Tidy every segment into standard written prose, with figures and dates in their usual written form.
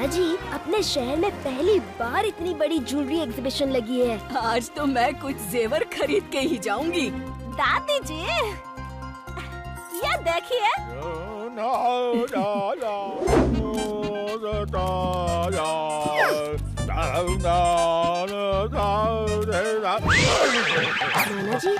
नाना जी, अपने शहर में पहली बार इतनी बड़ी ज्वेलरी एग्जीबिशन लगी है। आज तो मैं कुछ जेवर खरीद के ही जाऊंगी। दादी जी, ये देखिए। नाना जी,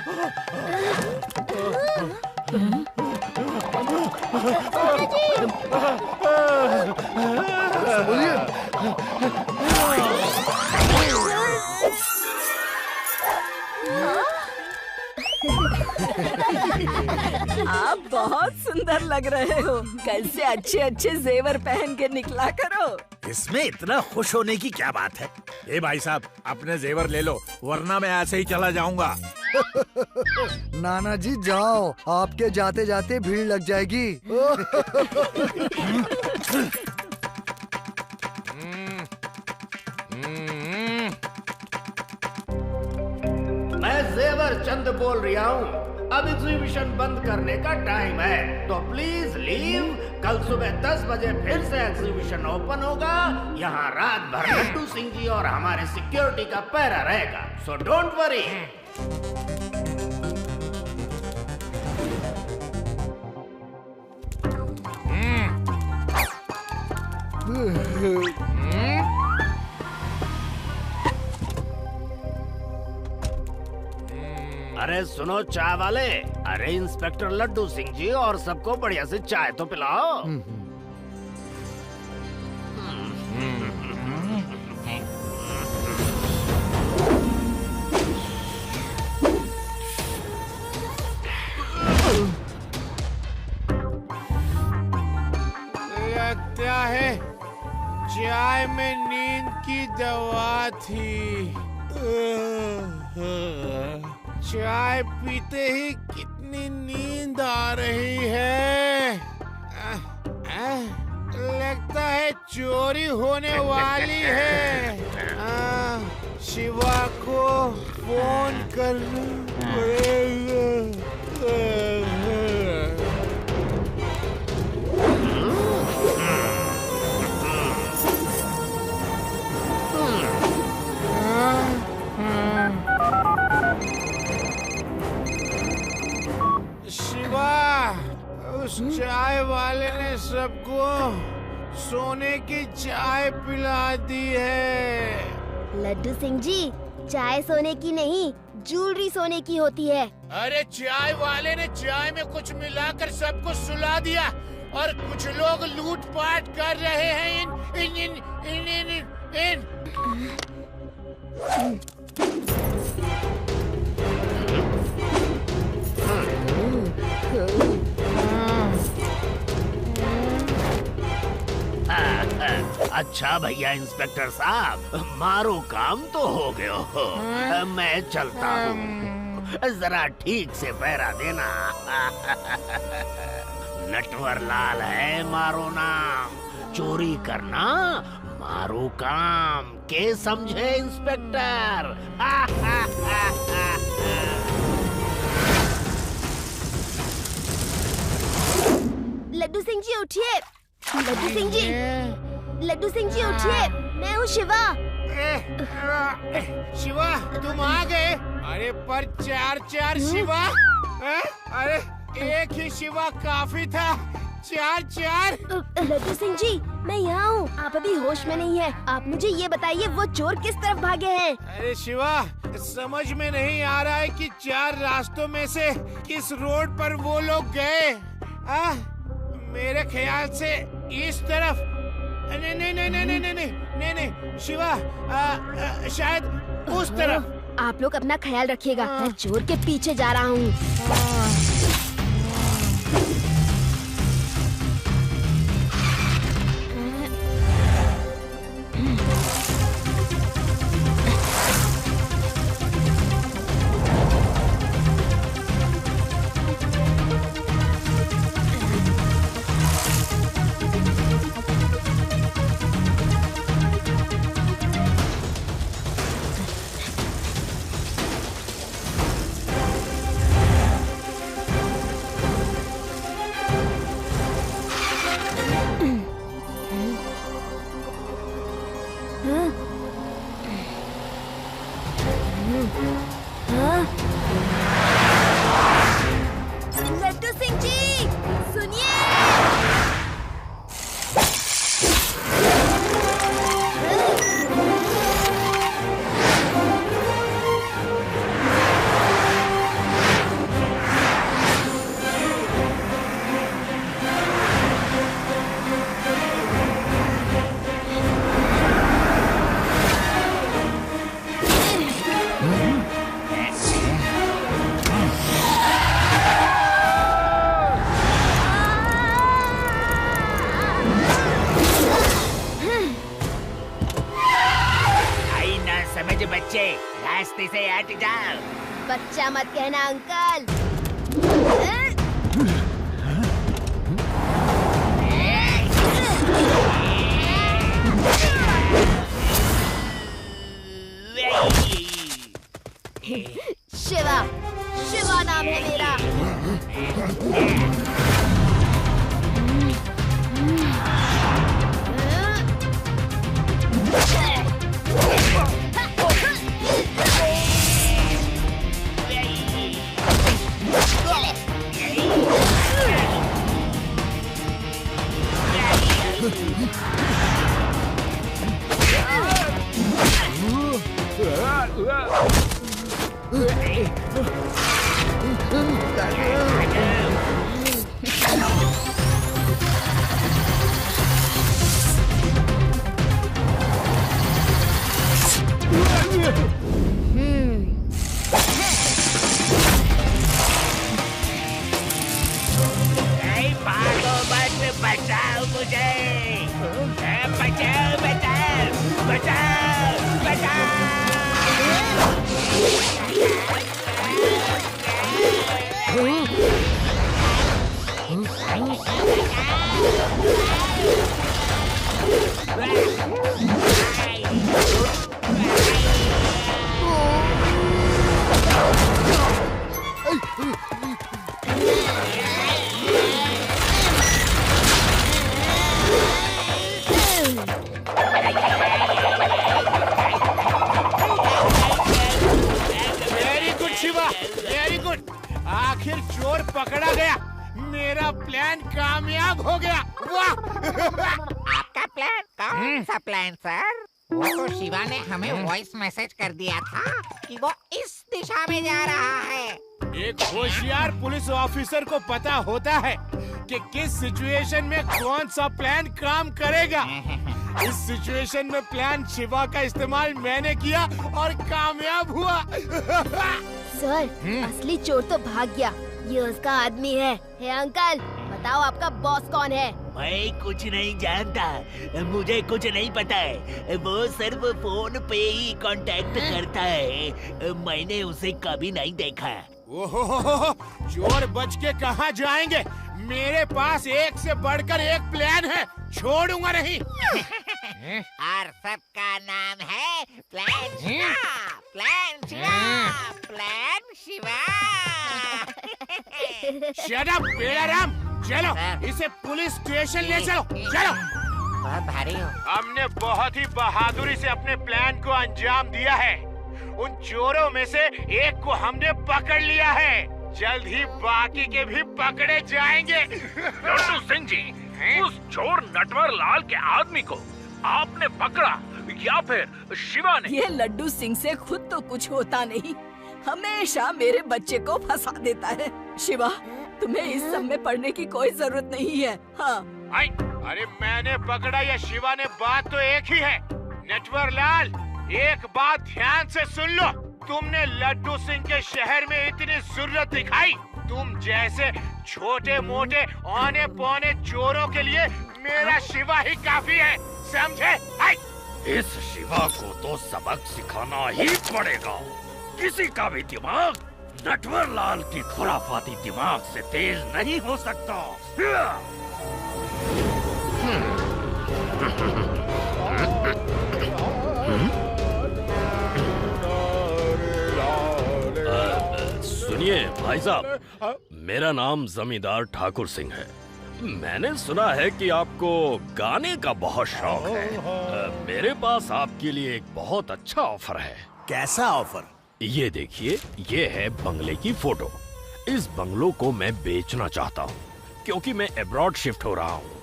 आप बहुत सुंदर लग रहे हो। कल से अच्छे अच्छे जेवर पहन के निकला करो। इसमें इतना खुश होने की क्या बात है? ए भाई साहब, अपने जेवर ले लो, वरना मैं ऐसे ही चला जाऊंगा। नाना जी जाओ, आपके जाते जाते भीड़ लग जाएगी। मैं जेवर चंद बोल रहा हूँ। अब एग्जीबिशन बंद करने का टाइम है, तो प्लीज लीव। कल सुबह 10 बजे फिर से एग्जीबिशन ओपन होगा। यहाँ रात भर लड्डू सिंह जी और हमारे सिक्योरिटी का पहरा रहेगा, सो डोंट वरी। अरे सुनो चाय वाले, अरे इंस्पेक्टर लड्डू सिंह जी और सबको बढ़िया से चाय तो पिलाओ। लगता है चाय में नींद की दवा थी। चाय पीते ही कितनी नींद आ रही है। लगता है चोरी होने वाली है। शिवा को फोन करना पड़ेगा। उस चाय वाले ने सबको सोने की चाय पिला दी है। लड्डू सिंह जी, चाय सोने की नहीं, ज्वेलरी सोने की होती है। अरे चाय वाले ने चाय में कुछ मिलाकर सबको सुला दिया और कुछ लोग लूटपाट कर रहे हैं। इन अच्छा भैया इंस्पेक्टर साहब, मारो काम तो हो गयो हो। मैं चलता हूँ, जरा ठीक से पहरा देना। नटवर लाल है मारो नाम, चोरी करना मारो काम, के समझे इंस्पेक्टर? लड्डू सिंह जी उठिए। लड्डू सिंह जी, लड्डू सिंह जी उठिए, मैं हूँ शिवा। शिवा तुम आ गए? अरे पर चार शिवा? अरे एक ही शिवा काफी था, चार। लड्डू सिंह जी, मैं यहाँ हूँ, आप अभी होश में नहीं है। आप मुझे ये बताइए, वो चोर किस तरफ भागे हैं? अरे शिवा, समझ में नहीं आ रहा है कि 4 रास्तों में से किस रोड पर वो लोग गए। मेरे ख्याल से इस तरफ। नहीं शिवा, शायद उस तरफ। आप लोग अपना ख्याल रखिएगा, मैं चोर के पीछे जा रहा हूँ। लड्डू सिंह जी सुनिए। बच्चे रास्ते से हट जाओ। बच्चा मत कहना अंकल। शिवा, शिवा नाम है मेरा। बचाओ मुझे, बचाओ बचाओ बचाओ बचाओ। वेरी गुड, आखिर चोर पकड़ा गया। मेरा प्लान कामयाब हो गया। वाह! आपका प्लान? कौन सा प्लान सर? वो तो शिवा ने हमें वॉइस मैसेज कर दिया था कि वो इस दिशा में जा रहा है। एक होशियार पुलिस ऑफिसर को पता होता है कि किस सिचुएशन में कौन सा प्लान काम करेगा। इस सिचुएशन में प्लान शिवा का इस्तेमाल मैंने किया और कामयाब हुआ। सर, असली चोर तो भाग गया। ये उसका आदमी है। हे अंकल, बताओ आपका बॉस कौन है? मैं कुछ नहीं जानता, मुझे कुछ नहीं पता है। वो सिर्फ फोन पे ही कांटेक्ट करता है, मैंने उसे कभी नहीं देखा। ओहो, चोर बच के कहाँ जाएंगे? मेरे पास एक से बढ़कर एक प्लान है, छोड़ूंगा नहीं। और सबका नाम है plan Shiva, plan Shiva, plan Shiva. Shut up Bedaram, चलो इसे पुलिस स्टेशन ले चलो। चलो। बहुत भारी हो। हमने बहुत ही बहादुरी से अपने प्लान को अंजाम दिया है। उन चोरों में से एक को हमने पकड़ लिया है। जल्द ही बाकी के भी पकड़े जाएंगे। लड्डू सिंह जी, उस चोर नटवर लाल के आदमी को आपने पकड़ा या फिर शिवा ने? ये लड्डू सिंह से खुद तो कुछ होता नहीं, हमेशा मेरे बच्चे को फंसा देता है। शिवा, तुम्हें इस सब में पढ़ने की कोई जरूरत नहीं है। हाँ। अरे मैंने पकड़ा या शिवा ने, बात तो एक ही है। नटवर लाल, एक बात ध्यान से सुन लो। तुमने लड्डू सिंह के शहर में इतनी जरूरत दिखाई। तुम जैसे छोटे मोटे औने पौने चोरों के लिए मेरा शिवा ही काफी है, समझे? इस शिवा को तो सबक सिखाना ही पड़ेगा। किसी का भी दिमाग नटवर लाल की खुराफाती दिमाग से तेज नहीं हो सकता। सुनिए भाई साहब, मेरा नाम जमींदार ठाकुर सिंह है मैंने सुना है कि आपको गाने का बहुत शौक है। मेरे पास आपके लिए एक बहुत अच्छा ऑफर है। कैसा ऑफर? ये देखिए, ये है बंगले की फोटो। इस बंगलो को मैं बेचना चाहता हूँ क्योंकि मैं अब्रॉड शिफ्ट हो रहा हूँ।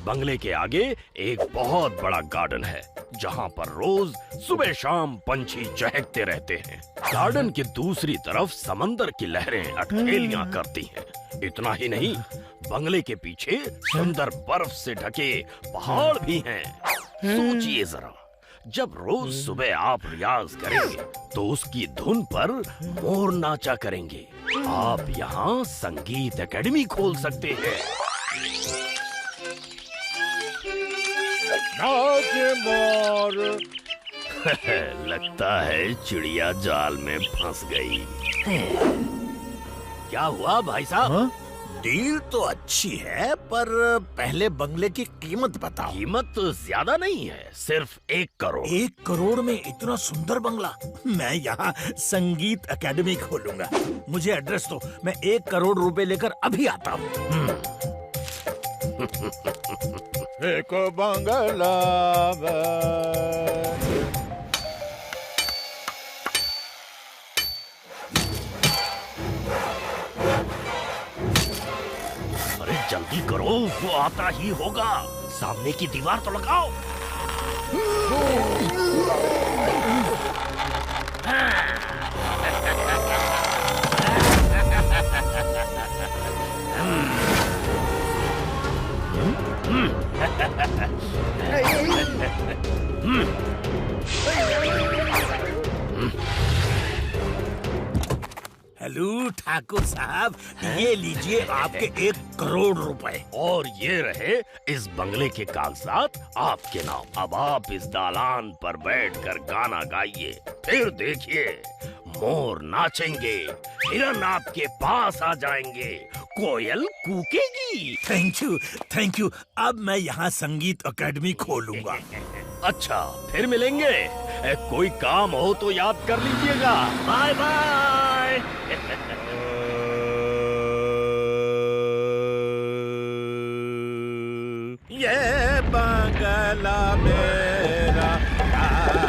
बंगले के आगे एक बहुत बड़ा गार्डन है जहाँ पर रोज सुबह शाम पंछी चहकते रहते हैं। गार्डन के दूसरी तरफ समंदर की लहरें अठखेलियां करती हैं। इतना ही नहीं, बंगले के पीछे सुंदर बर्फ से ढके पहाड़ भी हैं। सोचिए जरा, जब रोज सुबह आप रियाज करेंगे तो उसकी धुन पर मोर नाचा करेंगे। आप यहाँ संगीत एकेडमी खोल सकते हैं। नाच मोर। लगता है चिड़िया जाल में फंस गई। क्या हुआ भाई साहब? डील तो अच्छी है, पर पहले बंगले की कीमत बताओ। कीमत तो ज्यादा नहीं है, सिर्फ 1 करोड़। 1 करोड़ में इतना सुंदर बंगला? मैं यहाँ संगीत एकेडमी खोलूंगा। मुझे एड्रेस दो, मैं 1 करोड़ रुपए लेकर अभी आता हूँ। एक बंगला अरे जल्दी करो, वो आता ही होगा। सामने की दीवार तो लगाओ। हेलो ठाकुर साहब, ये लीजिए आपके 1 करोड़ रुपए। और ये रहे इस बंगले के कागजात आपके नाम। अब आप इस दालान पर बैठकर गाना गाइए, फिर देखिए मोर नाचेंगे, हिरन आपके पास आ जाएंगे, कोयल कूकेगी। Thank you. अब मैं यहाँ संगीत एकेडमी खोलूंगा। अच्छा, फिर मिलेंगे। कोई काम हो तो याद कर लीजिएगा। Bye bye. ये बंगला मेरा प्यारा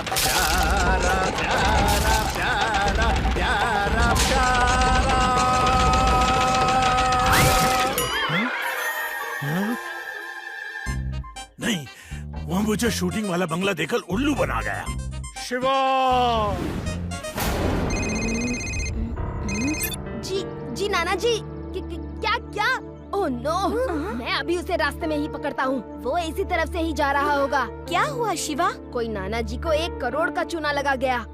प्यारा प्यारा प्यारा प्यारा प्यारा। नहीं, वो मुझे शूटिंग वाला बंगला देखकर उल्लू बना गया। शिवा। जी नाना जी, क्या? ओह नो, मैं अभी उसे रास्ते में ही पकड़ता हूँ। वो इसी तरफ से ही जा रहा होगा। क्या हुआ शिवा? कोई नाना जी को 1 करोड़ का चूना लगा गया।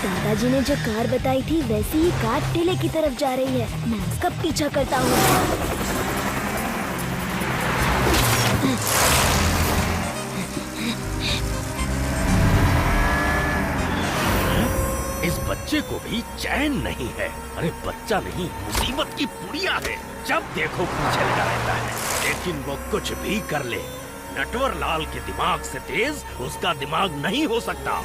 दादाजी ने जो कार बताई थी वैसी ही कार ठेले की तरफ जा रही है। मैं उसका पीछा करता हूँ। इस बच्चे को भी चैन नहीं है। अरे बच्चा नहीं, मुसीबत की पुड़िया है। जब देखो पीछे लगा रहता है, लेकिन वो कुछ भी कर ले, नटवर लाल के दिमाग से तेज उसका दिमाग नहीं हो सकता।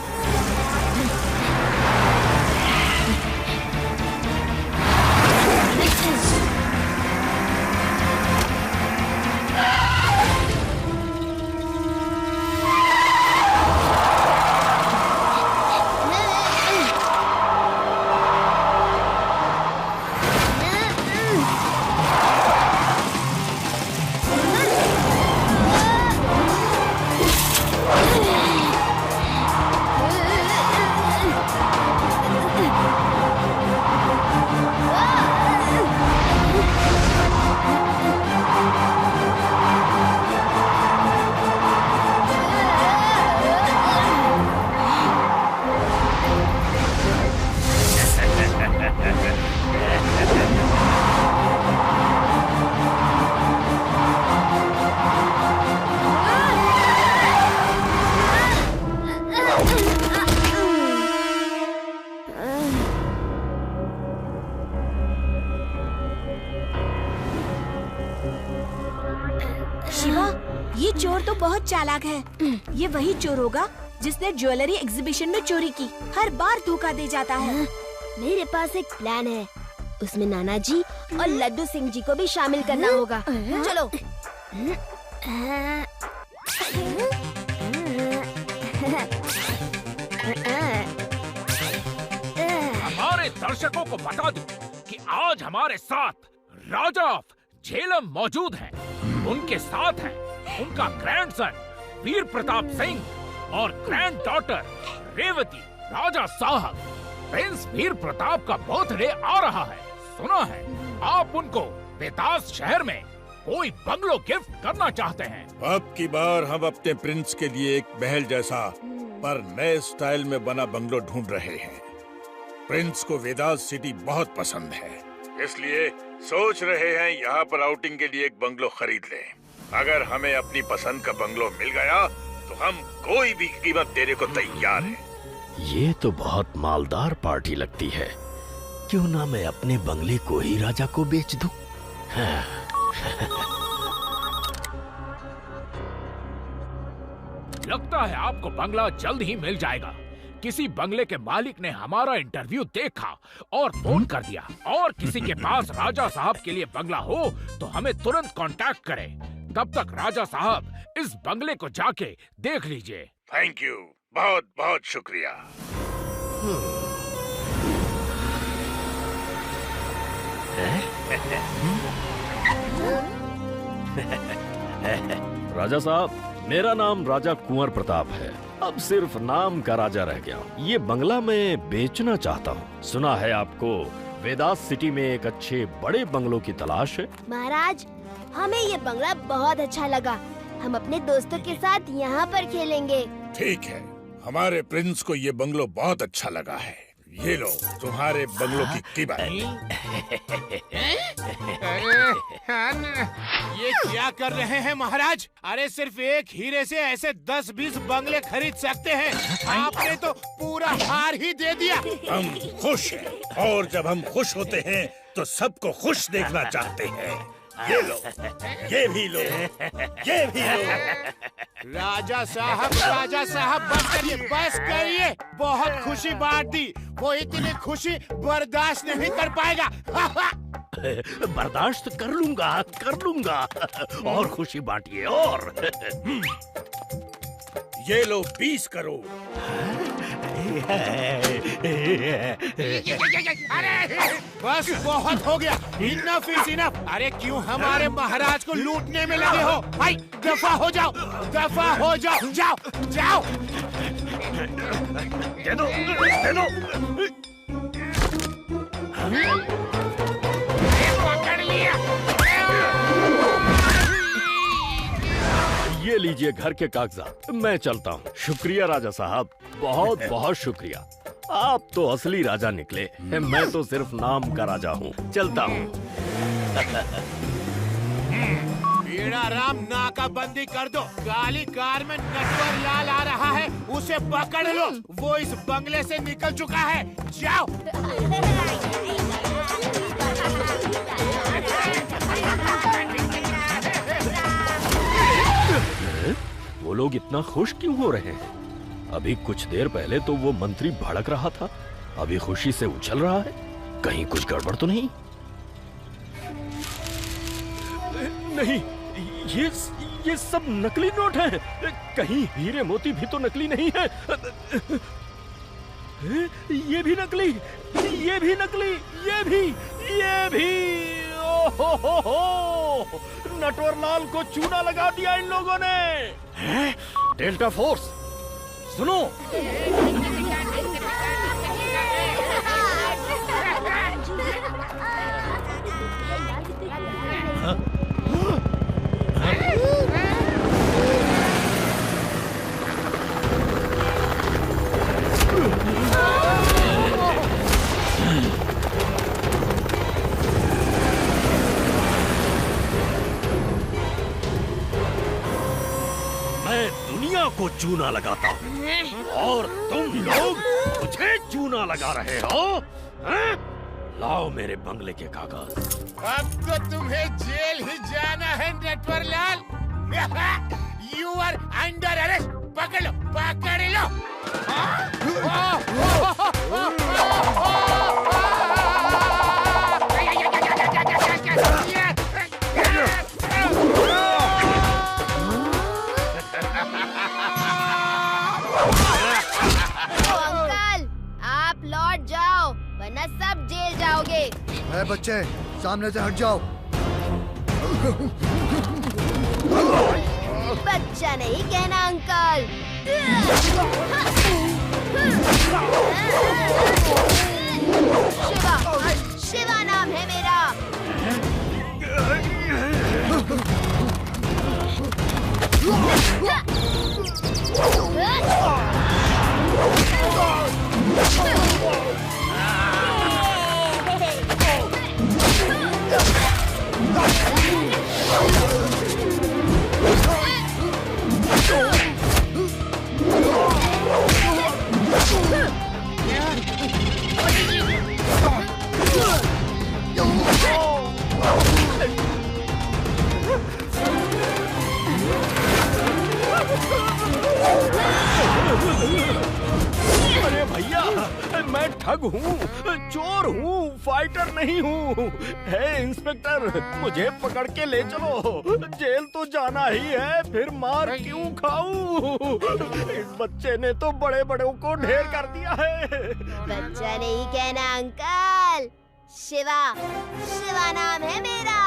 ये चोर तो बहुत चालाक है। ये वही चोर होगा जिसने ज्वेलरी एग्जीबिशन में चोरी की। हर बार धोखा दे जाता है। मेरे पास एक प्लान है। उसमें नाना जी और लड्डू सिंह जी को भी शामिल करना होगा। चलो। हमारे दर्शकों को बता दूं कि आज हमारे साथ राजा ऑफ झेलम मौजूद हैं। उनके साथ है उनका ग्रैंडसन वीर प्रताप सिंह और ग्रैंड डॉटर रेवती। राजा साहब, प्रिंस वीर प्रताप का बर्थडे आ रहा है। सुना है आप उनको वेदास शहर में कोई बंगलो गिफ्ट करना चाहते हैं। अब की बार हम अपने प्रिंस के लिए एक महल जैसा पर नए स्टाइल में बना बंगलो ढूंढ रहे हैं। प्रिंस को वेदास सिटी बहुत पसंद है, इसलिए सोच रहे हैं यहाँ पर आउटिंग के लिए एक बंगलो खरीद लें। अगर हमें अपनी पसंद का बंगलो मिल गया तो हम कोई भी कीमत देने को तैयार हैं। ये तो बहुत मालदार पार्टी लगती है। क्यों ना मैं अपने बंगले को ही राजा को बेच दूं? लगता है आपको बंगला जल्द ही मिल जाएगा। किसी बंगले के मालिक ने हमारा इंटरव्यू देखा और फोन कर दिया। और किसी के पास राजा साहब के लिए बंगला हो तो हमें तुरंत कांटेक्ट करें। तब तक राजा साहब इस बंगले को जाके देख लीजिए। थैंक यू, बहुत बहुत शुक्रिया। राजा साहब, मेरा नाम राजा कुंवर प्रताप है। अब सिर्फ नाम का राजा रह गया। ये बंगला मैं बेचना चाहता हूँ। सुना है आपको वेदास सिटी में एक अच्छे बड़े बंगलों की तलाश है। महाराज, हमें ये बंगला बहुत अच्छा लगा। हम अपने दोस्तों के साथ यहाँ पर खेलेंगे। ठीक है, हमारे प्रिंस को ये बंगलो बहुत अच्छा लगा है। ये लो तुम्हारे बंगलों की कीमत। ये क्या कर रहे हैं महाराज? अरे सिर्फ एक हीरे से ऐसे 10-20 बंगले खरीद सकते हैं। आपने तो पूरा हार ही दे दिया। हम खुश हैं, और जब हम खुश होते हैं तो सबको खुश देखना चाहते हैं। ये लो, ये भी लो, ये भी लो। राजा साहब बस करिए। बहुत खुशी बांट दी। वो इतनी खुशी बर्दाश्त नहीं कर पाएगा। बर्दाश्त कर लूंगा और खुशी बांटिए। और ये लो 20 करोड़। बस बहुत हो गया। Enough is enough. अरे क्यों हमारे महाराज को लूटने में लगे हो? भाई दफा हो जाओ, जाओ। दे दो। पकड़ लिया। ये लीजिए घर के कागजात। मैं चलता हूँ। शुक्रिया राजा साहब, बहुत बहुत शुक्रिया। आप तो असली राजा निकले। मैं तो सिर्फ नाम का राजा हूँ। चलता हूँ। बीड़ा राम, नाकाबंदी कर दो। काली कार में नटवर लाल आ रहा है, उसे पकड़ लो। वो इस बंगले से निकल चुका है। जाओ। वो लोग इतना खुश क्यों हो रहे हैं? अभी कुछ देर पहले तो वो मंत्री भड़क रहा था, अभी खुशी से उछल रहा है। कहीं कुछ गड़बड़ तो नहीं? नहीं, ये सब नकली नोट हैं। कहीं हीरे मोती भी तो नकली नहीं है। ये भी नकली, ये भी नकली, ये भी। ओहो, नटवर लाल को चूना लगा दिया इन लोगों ने। डेल्टा फोर्स, सुनो। को चूना लगाता हूँ और तुम लोग मुझे चूना लगा रहे हो। लाओ मेरे बंगले के कागज। अब तो तुम्हें जेल ही जाना है Natwar Lal. You are under arrest. पकड़ लो, पकड़ लो। अंकल, आप लौट जाओ वरना सब जेल जाओगे। बच्चे सामने से हट जाओ। बच्चा नहीं कहना अंकल। शिवा, शिवा नाम है मेरा। अरे भैया, मैं ठग हूँ, चोर हूँ, फाइटर नहीं हूँ। हे इंस्पेक्टर, मुझे पकड़ के ले चलो। जेल तो जाना ही है, फिर मार क्यों खाऊं? इस बच्चे ने तो बड़े बड़ों को ढेर कर दिया है। बच्चा नहीं कहना अंकल। शिवा, शिवा नाम है मेरा।